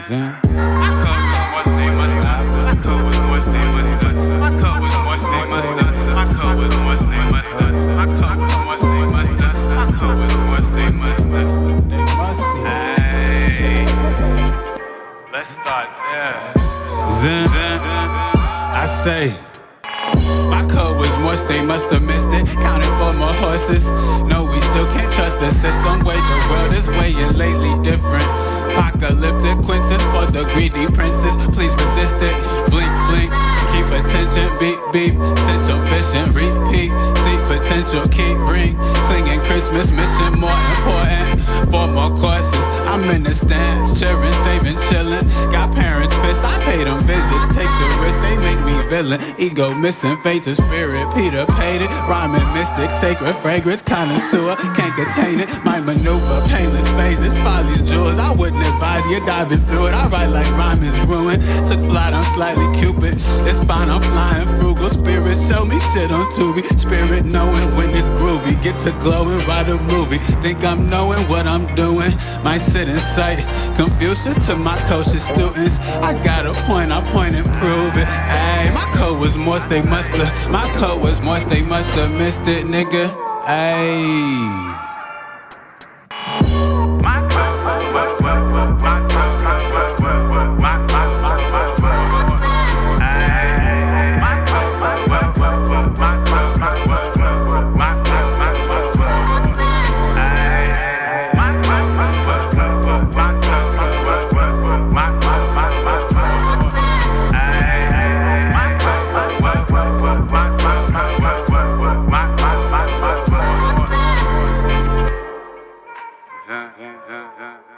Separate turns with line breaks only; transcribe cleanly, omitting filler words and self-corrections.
Zen.
Let's start there.
Zen. I say, my code was Morse, they must have missed it. Counting for more horses. No, we still can't trust the system. Wait, the world is weighing lately different. Pocalyptic quences for the greedy princes. Please resist it. Blink, blink. Keep attention. Beep, beep. Central vision. Repeat. See potential. Keep ring. Clinging Christmas mission. More important. For more courses. I'm in the stands. Cheering, saving, chillin'. Got parents pissed. I pay them visits. Take the risk. They make me villain. Ego missing. Faith to spirit. Peter paid it. Rhyming mystic. Sacred fragrance. Connoisseur. Can't contain it. My maneuver. Painless phases. Follies, jewels. I wouldn't advise you diving through it. I write like rhyme is ruined. Took flight. I'm slightly Cupid. It's fine. I'm flying frugal. Spirit show me shit on Tubi. Spirit knowing when it's groovy. Get to glowing. Write a movie. Think I'm knowing what I'm doing. Might sit in sight. Confucius to my cautious students. I got a point. I point and prove it. Ayy, my code was Morse. They musta. My code was Morse. They musta missed it, nigga. Ayy.
Zen.